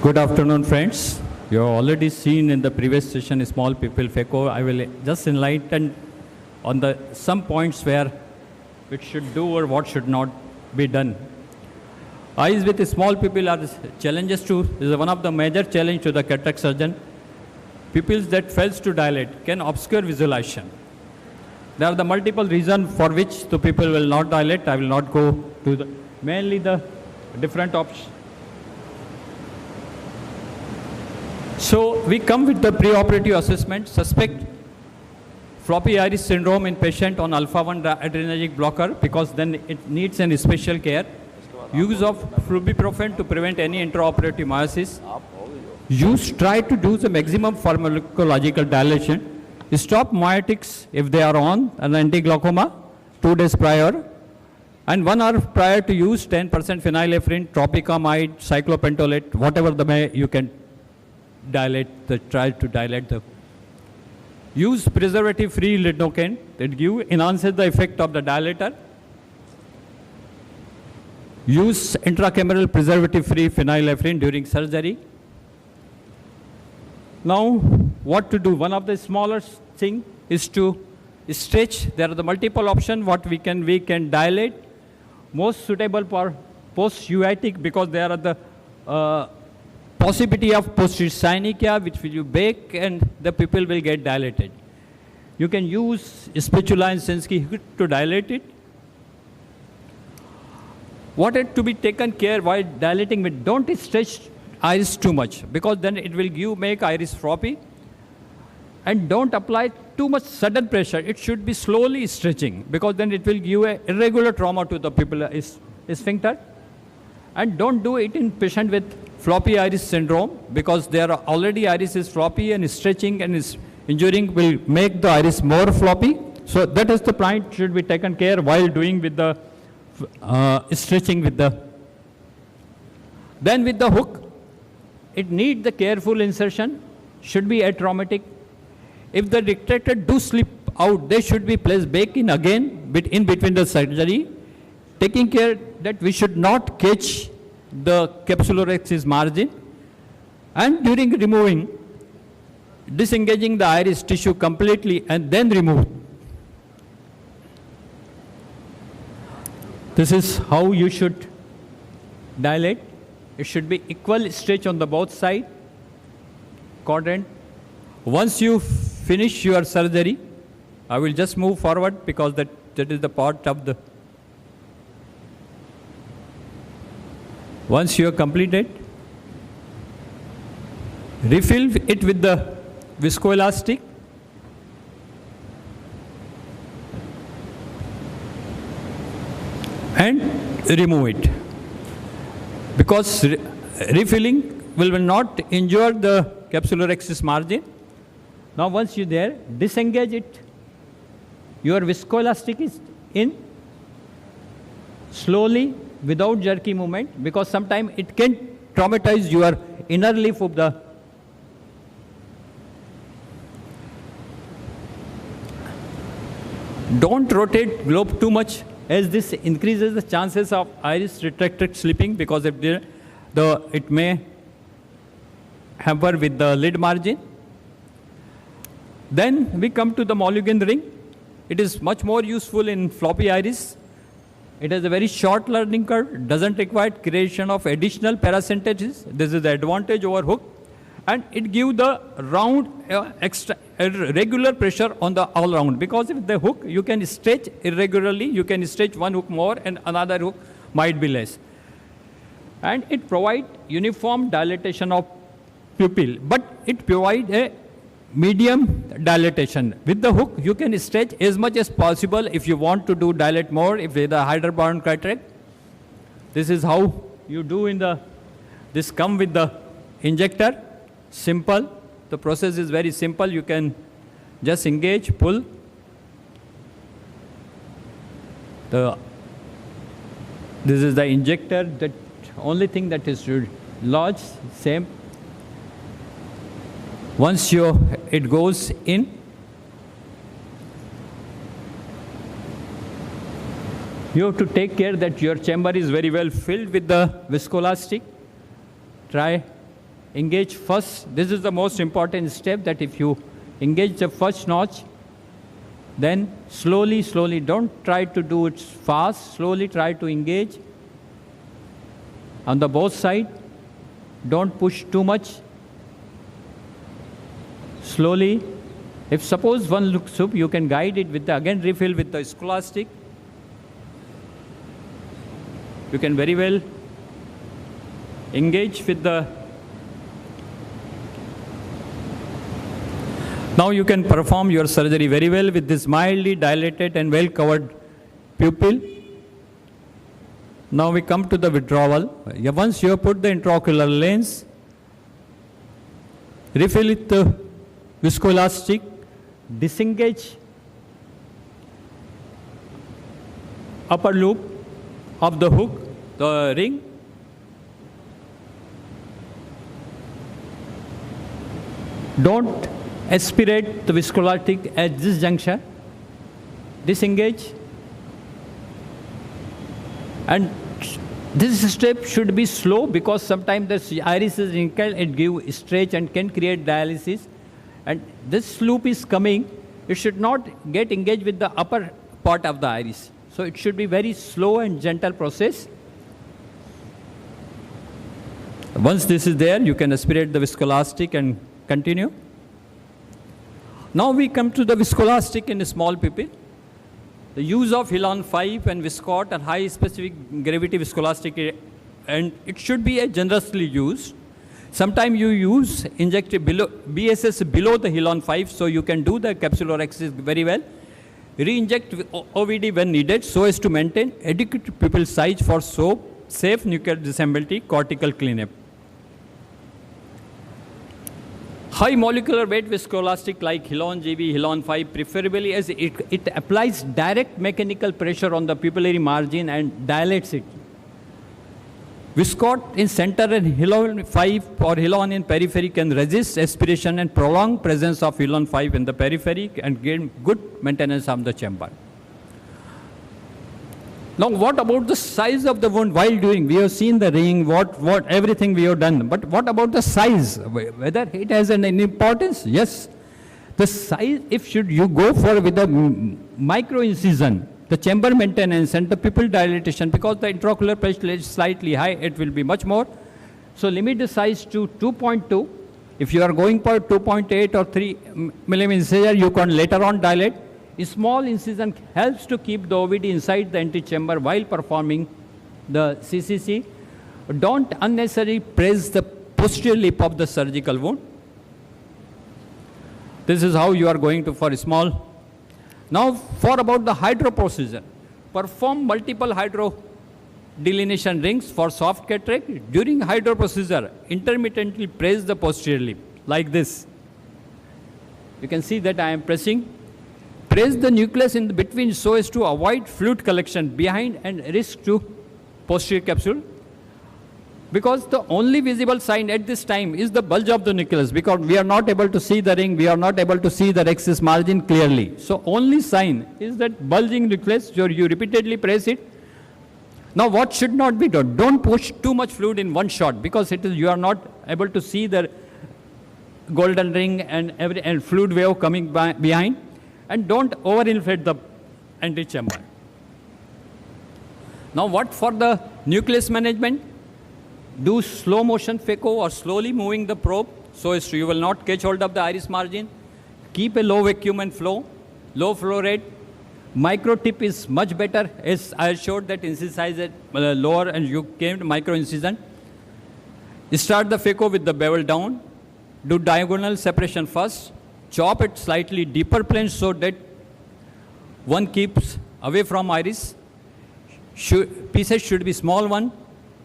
Good afternoon, friends. You have already seen in the previous session a small pupil phaco. I will just enlighten on some points where it should do or what should not be done. Eyes with a small pupil are challenges is one of the major challenge to the cataract surgeon. Pupils that fails to dilate can obscure visualization. There are the multiple reasons for which the pupil will not dilate. I will not go to mainly the different options. So we come with the preoperative assessment. Suspect floppy iris syndrome in patient on alpha-1 adrenergic blocker because then it needs an special care. Use of ibuprofen to prevent any intraoperative miosis. Try to do the maximum pharmacological dilation. Stop myotics if they are on an anti-glaucoma 2 days prior. And 1 hour prior to use 10% phenylephrine, tropicamide, cyclopentolate, whatever the way you can try to dilate the. Use preservative-free lidocaine that enhances the effect of the dilator. Use intracameral preservative-free phenylephrine during surgery. Now, what to do? One of the smaller thing is to stretch. There are the multiple options what we can dilate. Most suitable for post-uveitic because there are the possibility of posterior synechiae which will you bake and the pupil will get dilated. You can use spatula and Sinski to dilate it. What is to be taken care while dilating with? Don't stretch iris too much because then it will make iris floppy. And don't apply too much sudden pressure. It should be slowly stretching because then it will give a irregular trauma to the pupillary sphincter. And don't do it in patient with floppy iris syndrome because there are already iris is floppy and stretching and is injuring will make the iris more floppy. So that is the point should be taken care while doing with the stretching with the. Then with the hook, it needs the careful insertion, should be atraumatic. If the retractor do slip out, they should be placed back in again in between the surgery, taking care that we should not catch the capsular axis margin. And during removing, disengaging the iris tissue completely and then remove. This is how you should dilate. It should be equal stretch on the both sides, quadrant. Once you finish your surgery, I will just move forward because that is the part of the. Once you have completed, refill it with the viscoelastic. And remove it. Because refilling will not injure the capsular axis margin. Now once you're there, disengage it. Your viscoelastic is in slowly without jerky movement because sometimes it can traumatize your inner leaf of the. Don't rotate globe too much as this increases the chances of iris retractor slipping because if it may hamper with the lid margin. Then we come to the Malyugin ring. It is much more useful in floppy iris. It has a very short learning curve, doesn't require creation of additional paracentesis. This is the advantage over hook. And it gives the round regular pressure on the all round because if the hook you can stretch irregularly, you can stretch one hook more and another hook might be less. And it provides uniform dilatation of pupil, but it provides a medium dilatation. With the hook, you can stretch as much as possible if you want to do dilate more, if with the hydrobound cataract. This is how you do this come with the injector, simple. The process is very simple. You can just engage, pull. This is the injector, that only thing that is lodged, same. Once it goes in, you have to take care that your chamber is very well filled with the viscoelastic. Try engage first. This is the most important step, that if you engage the first notch, then slowly, slowly, don't try to do it fast, slowly try to engage on the both sides. Don't push too much. Slowly. If suppose one looks up, you can guide it with the, again refill with the scholastic. You can very well engage with the. Now you can perform your surgery very well with this mildly dilated and well covered pupil. Now we come to the withdrawal. Once you have put the intraocular lens, refill with the viscoelastic, disengage upper loop of the hook, the ring. Don't aspirate the viscoelastic at this juncture. Disengage. And this step should be slow, because sometimes the iris is wrinkled, it gives stretch and can create dialysis. And this loop is coming, it should not get engaged with the upper part of the iris. So it should be very slow and gentle process. Once this is there, you can aspirate the viscoelastic and continue. Now we come to the viscoelastic in a small pupil. The use of Hilon 5 and Viscot and high specific gravity viscoelastic, and it should be generously used. Sometimes you use injected below, BSS below the Hilon 5, so you can do the capsular access very well. Re-inject OVD when needed, so as to maintain adequate pupil size for safe nuclear disassembled cortical cleanup. High molecular weight viscoelastic like Hilon GB, Hilon 5, preferably, as it applies direct mechanical pressure on the pupillary margin and dilates it. Viscot in center and Hilon 5 or Hilon in periphery can resist aspiration and prolong presence of Hilon 5 in the periphery and gain good maintenance of the chamber. Now, what about the size of the wound while doing? We have seen the ring, what everything we have done. But what about the size? Whether it has an importance? Yes. The size, if you go for with a micro incision, the chamber maintenance and the pupil dilatation, because the intraocular pressure is slightly high, it will be much more. So limit the size to 2.2. If you are going for 2.8 or 3 millimeter incision, you can later on dilate. A small incision helps to keep the OVD inside the antechamber while performing the CCC. Don't unnecessarily press the posterior lip of the surgical wound. This is how you are going to for small. Now, for about the hydro procedure, perform multiple hydro delineation rings for soft cataract. During hydro procedure, intermittently press the posterior lip like this. You can see that I am pressing. Press the nucleus in between so as to avoid fluid collection behind and risk to posterior capsule. Because the only visible sign at this time is the bulge of the nucleus, because we are not able to see the ring, we are not able to see the rexus margin clearly. So only sign is that bulging nucleus, so you repeatedly press it. Now what should not be done? Don't push too much fluid in one shot, because you are not able to see the golden ring and fluid wave coming behind. And don't over-inflate the antechamber. Now what for the nucleus management? Do slow motion phaco or slowly moving the probe so as to you will not catch hold of the iris margin. Keep a low vacuum and flow, low flow rate. Micro tip is much better, as I showed that incision lower and you came to micro incision. Start the phaco with the bevel down. Do diagonal separation first. Chop it slightly deeper plane so that one keeps away from iris. Pieces should be small one.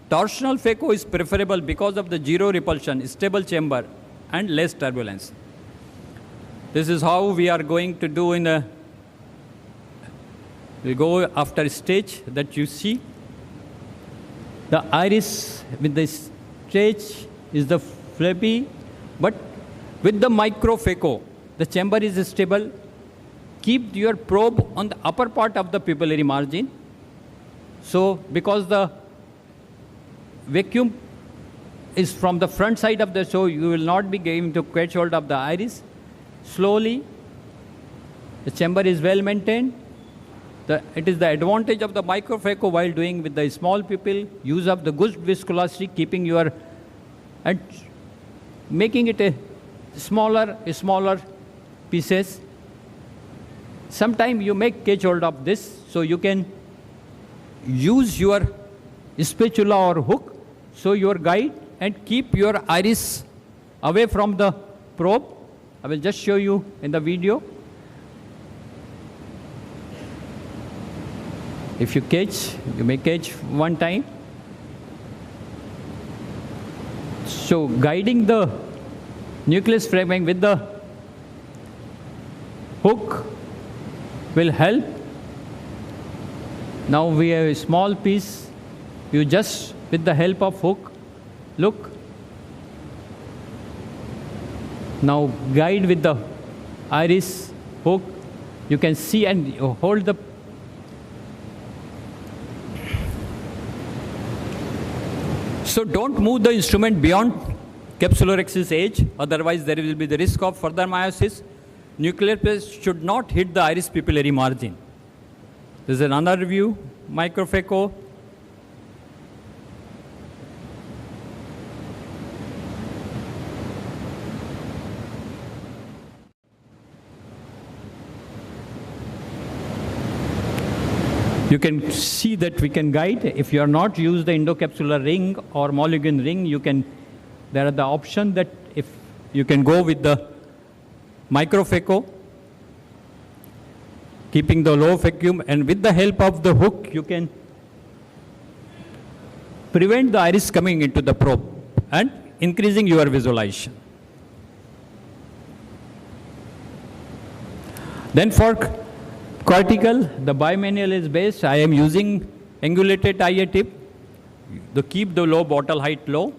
Torsional phaco is preferable because of the zero repulsion, stable chamber, and less turbulence. This is how we are going to do in a. We go after stage that you see. The iris with the stage is the flappy, but with the micro phaco, the chamber is stable. Keep your probe on the upper part of the pupillary margin. So, because the vacuum is from the front side of the, so you will not be going to catch hold of the iris. Slowly, the chamber is well maintained. It is the advantage of the microphaco while doing with the small pupil, use of the good viscosity, keeping your, and making it a smaller pieces. Sometimes you make catch hold of this, so you can use your spatula or hook, so your guide, and keep your iris away from the probe. I will just show you in the video. If you catch, you may catch one time. So guiding the nucleus framing with the hook will help. Now we have a small piece. You just, with the help of hook, look. Now guide with the iris hook. You can see and hold the. So don't move the instrument beyond capsular axis edge, otherwise there will be the risk of further meiosis. Nuclear phase should not hit the iris pupillary margin. This is another view, microphaco. You can see that we can guide. If you are not use the endocapsular ring or Malyugin ring, you can, there are the option that if you can go with the microphaco, keeping the low vacuum, and with the help of the hook, you can prevent the iris coming into the probe and increasing your visualization. Then for cortical, the bimanual is based. I am using angulated IA tip to keep the low bottle height low.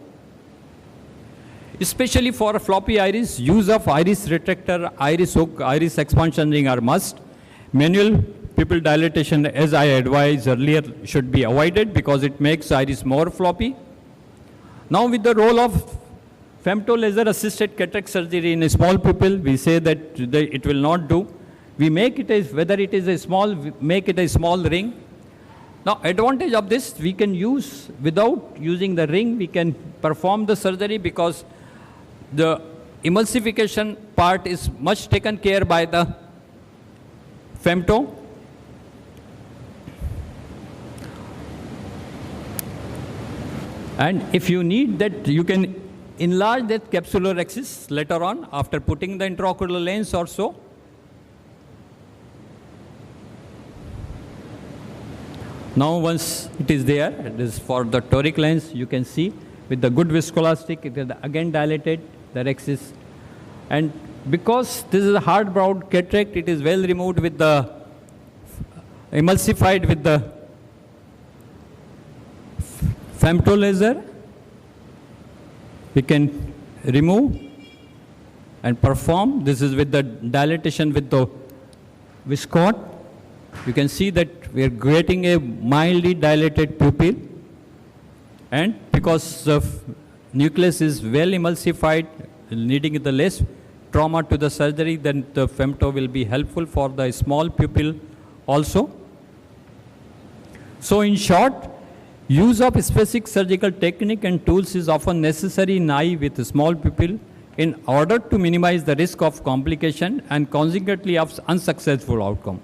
Especially for a floppy iris, use of iris retractor, iris hook, iris expansion ring are must. Manual pupil dilatation, as I advised earlier, should be avoided because it makes iris more floppy. Now with the role of femtolaser assisted cataract surgery in a small pupil, we say that it will not do. We make it as, whether it is a small, make it a small ring. Now advantage of this, we can use, without using the ring, we can perform the surgery because the emulsification part is much taken care by the femto. And if you need that, you can enlarge that capsular axis later on after putting the intraocular lens or so. Now once it is there, it is for the toric lens, you can see with the good viscoelastic, it is again dilated, the axis. And because this is a hard browed cataract, it is well removed with the, emulsified with the femtolaser. We can remove and perform. This is with the dilatation with the viscot. You can see that we are creating a mildly dilated pupil, and because the nucleus is well emulsified, needing the less trauma to the surgery, then the femto will be helpful for the small pupil also. So in short, use of specific surgical technique and tools is often necessary in eye with a small pupil in order to minimize the risk of complication and consequently of unsuccessful outcome.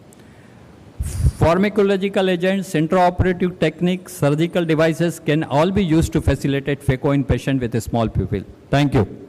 Pharmacological agents, intraoperative techniques, surgical devices can all be used to facilitate phaco in patient with a small pupil. Thank you.